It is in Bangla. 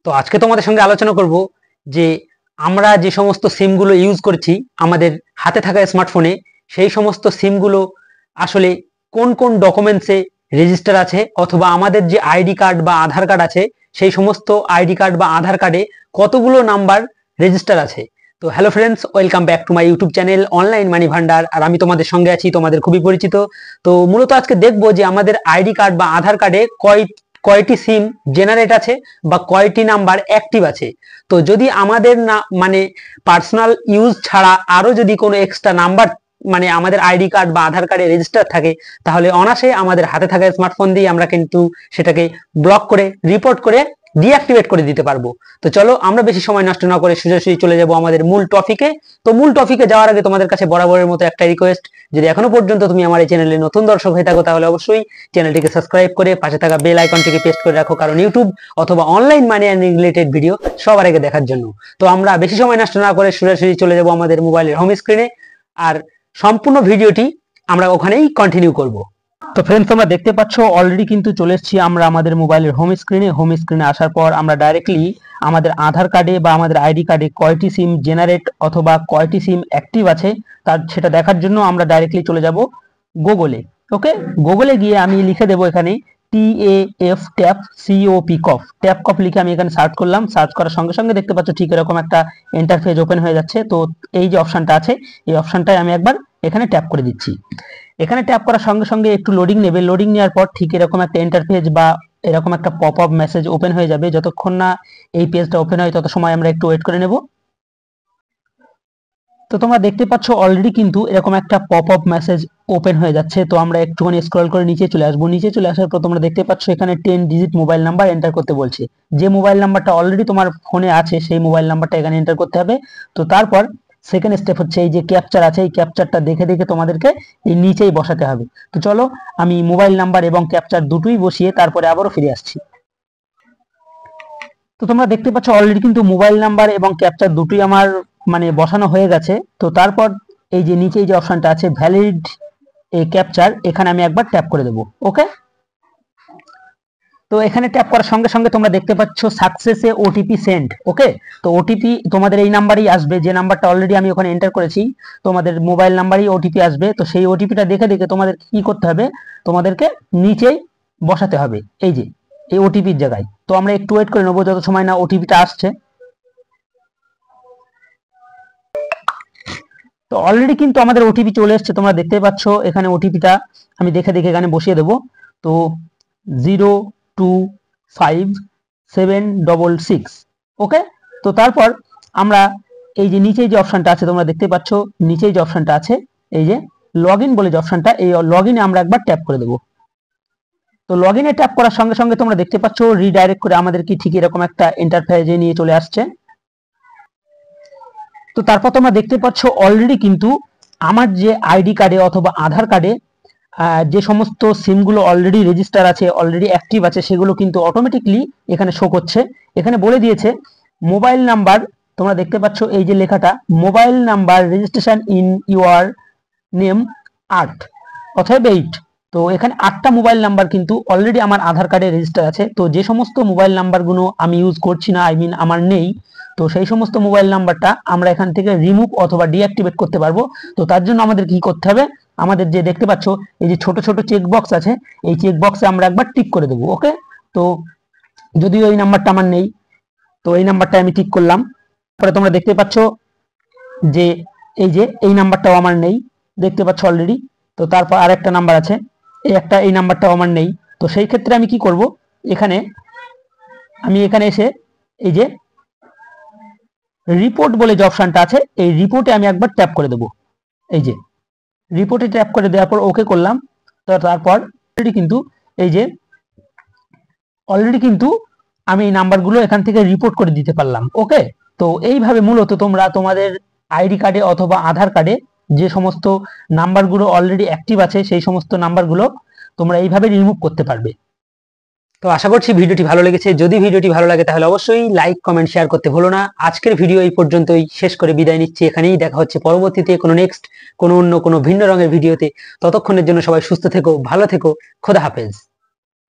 তো আজকে তোমাদের সঙ্গে আলোচনা করব যে আমরা যে সমস্ত সিমগুলো ইউজ করছি আমাদের হাতে থাকা স্মার্টফোনে, সেই সমস্ত সিমগুলো আসলে কোন কোন ডকুমেন্টসে রেজিস্টার আছে, অথবা আমাদের যে আইডি কার্ড বা আধার কার্ড আছে সেই সমস্ত আইডি কার্ড বা আধার কার্ডে কতগুলো নাম্বার রেজিস্টার আছে। তো hello friends, welcome back to my YouTube channel online money Bhandar. আর আমি তোমাদের সঙ্গে আছি, তোমাদের খুবই পরিচিত। তো মূলত আজকে দেখবো যে আমাদের আইডি কার্ড বা আধার কার্ডে কয়টি সিম জেনারেট আছে বা কয়টি নাম্বার অ্যাক্টিভ আছে। তো যদি আমাদের না মানে পার্সোনাল ইউজ ছাড়া আরো যদি কোনো এক্সট্রা নাম্বার মানে আমাদের আইডি কার্ড বা আধার কার্ডে রেজিস্টার থাকে, তাহলে অনায়াসে আমাদের হাতে থাকা স্মার্টফোন দিয়ে আমরা কিন্তু সেটাকে ব্লক করে, রিপোর্ট করে, ডিঅ্যাক্টিভেট করে দিতে পারবো। তো চলো আমরা বেশি সময় নষ্ট না করে সোজাসুজি চলে যাব আমাদের মূল টপিকে। তো মূল টপিকে যাওয়ার আগে তোমাদের কাছে বরাবরের মতো একটা রিকোয়েস্ট, যদি এখনো পর্যন্ত তুমি আমার এই চ্যানেলে নতুন দর্শক হয়ে থাকো তাহলে অবশ্যই চ্যানেলটিকে সাবস্ক্রাইব করে পাশে থাকা বেল আইকনটিকে প্রেস করে রাখো, কারণ ইউটিউব অথবা online money earning related video সবার আগে দেখার জন্য। তো আমরা বেশি সময় নষ্ট না করে সোজাসুজি চলে যাব আমাদের মোবাইলের হোম স্ক্রিনে, আর সম্পূর্ণ ভিডিওটি আমরা ওখানেই কন্টিনিউ করব। তো ফ্রেন্ডস, তোমরা দেখতে পাচ্ছ অলরেডি কিন্তু চলে এসেছি আমরা আমাদের মোবাইলের হোম স্ক্রিনে আসার পর আমরা ডাইরেক্টলি আমাদের আধার কার্ডে বা আমাদের আইডি কার্ডে কয়টি সিম জেনারেট অথবা কয়টি সিম অ্যাক্টিভ আছে তার সেটা দেখার জন্য আমরা ডাইরেক্টলি চলে যাব গুগলে। ওকে, গুগলে গিয়ে আমি লিখে দেবো এখানে TAF ট্যাপ COP ট্যাপ কপ লিখে আমি এখানে সার্চ করলাম। সার্চ করার সঙ্গে সঙ্গে দেখতে পাচ্ছ ঠিক এরকম একটা ইন্টারফেস ওপেন হয়ে যাচ্ছে। তো এই যে অপশনটা আছে এই অপশনটাই আমি একবার এখানে ট্যাপ করে দিচ্ছি। এখানে ট্যাপ করার সঙ্গে সঙ্গে একটু লোডিং নেবে। লোডিং নেওয়ার পর ঠিক এরকম একটা ইন্টারফেস বা এরকম একটা পপ আপ মেসেজ ওপেন হয়ে যাবে। যতক্ষণ না এই পেজটা ওপেন হয় তত সময় আমরা একটু ওয়েট করে নেব। তো তোমরা দেখতে পাচ্ছ অলরেডি কিন্তু এরকম একটা পপ আপ মেসেজ ওপেন হয়ে যাচ্ছে। তো আমরা একটুখানি স্ক্রল করে নিচে চলে আসবো। নিচে চলে আসার পর তোমরা দেখতে পাচ্ছ এখানে 10 ডিজিট মোবাইল নাম্বার এন্টার করতে বলছে। যে মোবাইল নাম্বারটা অলরেডি তোমার ফোনে আছে সেই মোবাইল নাম্বারটা এখানে এন্টার করতে হবে। তো তারপর সেকেন্ড স্টেপ হচ্ছে এই যে ক্যাপচার আছে, এই ক্যাপচারটা দেখে দেখে তোমাদেরকে এই নিচেই বসাতে হবে। তো চলো আমি মোবাইল নাম্বার এবং ক্যাপচার দুটোই বসিয়ে তারপরে আবারও ফিরে আসছি। তো তোমরা দেখতে পাচ্ছ অলরেডি কিন্তু মোবাইল নাম্বার এবং ক্যাপচার দুটোই আমার বসানো হয়ে গেছে। তো তারপর এই যে নিচে যে অপশনটা আছে ভ্যালিড এই ক্যাপচার, এখানে আমি একবার ট্যাপ করে দেবো। ওকে, তো এখানে ট্যাপ করার সঙ্গে সঙ্গে তোমরা দেখতে পাচ্ছ সাকসেসে ওটিপি সেন্ড। ওকে, তো ওটিপি তোমাদের এই নাম্বারেই আসবে, যে নাম্বারটা অলরেডি আমি ওখানে এন্টার করেছি তোমাদের মোবাইল নাম্বারেই ওটিপি আসবে। তো সেই ওটিপিটা দেখে দেখে তোমাদের কি করতে হবে, তোমাদেরকে নিচেই বসাতে হবে এই যে এই ওটিপির জায়গায়। তো আমরা একটু ওয়েট করে নেবো যত সময় না ওটিপিটা আসছে। তো অলরেডি কিন্তু আমাদের ওটিপি চলে এসছে, তোমরা দেখতে পাচ্ছ এখানে ওটিপিটা আমি দেখে দেখে এখানে বসিয়ে দেবো। তো 025766। ওকে, তো তারপর আমরা এই যে নিচে যে অপশনটা আছে তোমরা দেখতে পাচ্ছ নিচে যে অপশনটা আছে এই যে লগ ইন বলে যে অপশনটা, এই লগ ইনে আমরা একবার ট্যাপ করে দেবো। তো লগ ইনে ট্যাপ করার সঙ্গে সঙ্গে তোমরা দেখতে পাচ্ছ রিডাইরেক্ট করে আমাদের কি ঠিক এরকম একটা ইন্টারফেসে নিয়ে চলে আসছে। তো তারপর তোমরা দেখতে পাচ্ছ অলরেডি কিন্তু আমার যে আইডি কার্ডে অথবা আধার কার্ডে যে সমস্ত সিমগুলো অলরেডি রেজিস্টার আছে, অলরেডি অ্যাক্টিভ আছে, সেগুলো কিন্তু অটোমেটিকলি এখানে শো করছে। এখানে বলে দিয়েছে মোবাইল নাম্বার, তোমরা দেখতে পাচ্ছ এই যে লেখাটা mobile number registration in your name 8 অথবা 8। তো এখানে 8টা মোবাইল নাম্বার কিন্তু অলরেডি আমার আধার কার্ডে রেজিস্টার আছে। তো যে সমস্ত মোবাইল নাম্বারগুলো আমি ইউজ করছি না, আমার নেই, তো সেই সমস্ত মোবাইল নাম্বারটা আমরা এখান থেকে রিমুভ অথবা ডিঅ্যাক্টিভেট করতে পারবো। তো তার জন্য আমাদের কি করতে হবে, আমাদের যে দেখতে পাচ্ছ এই যে ছোট ছোট চেক বক্স আছে এই চেক বক্সে আমরা একবার টিক করে দেবো। ওকে, তো যদিও এই নাম্বারটা আমার নেই, তো এই নাম্বারটা আমি টিক করলাম। তারপরে তোমরা দেখতে পাচ্ছ যে এই নাম্বারটাও আমার নেই, দেখতে পাচ্ছ অলরেডি। তো তারপর আরেকটা নাম্বার আছে এই নাম্বারটাও আমার নেই। তো সেই ক্ষেত্রে আমি কি করব, আমি এখানে এসে এই যে রিপোর্ট বলে যে অপশনটা আছে এই রিপোর্টে আমি একবার ট্যাপ করে দেবো। এই যে রিপোর্টে ট্যাপ করে দেওয়ার পর ওকে করলাম। তো তারপর অলরেডি কিন্তু আমি এই নাম্বারগুলো এখান থেকে রিপোর্ট করে দিতে পারলাম। ওকে, তো এইভাবে মূলত তোমরা তোমাদের আইডি কার্ডে অথবা আধার কার্ডে যে সমস্ত নাম্বারগুলো অলরেডি অ্যাক্টিভ আছে সেই সমস্ত নাম্বারগুলো তোমরা এইভাবে রিমুভ করতে পারবে। তো আশা করছি ভিডিওটি ভালো লেগেছে। যদি ভিডিওটি ভালো লাগে তাহলে অবশ্যই লাইক, কমেন্ট, শেয়ার করতে ভুলো না। আজকের ভিডিও এই পর্যন্তই, শেষ করে বিদায় নিচ্ছি। এখানেই দেখা হচ্ছে পরবর্তীতে কোনো অন্য কোনো ভিন্ন রঙের ভিডিওতে। ততক্ষণের জন্য সবাই সুস্থ থেকো, ভালো থেকো, খোদা হাফেজ।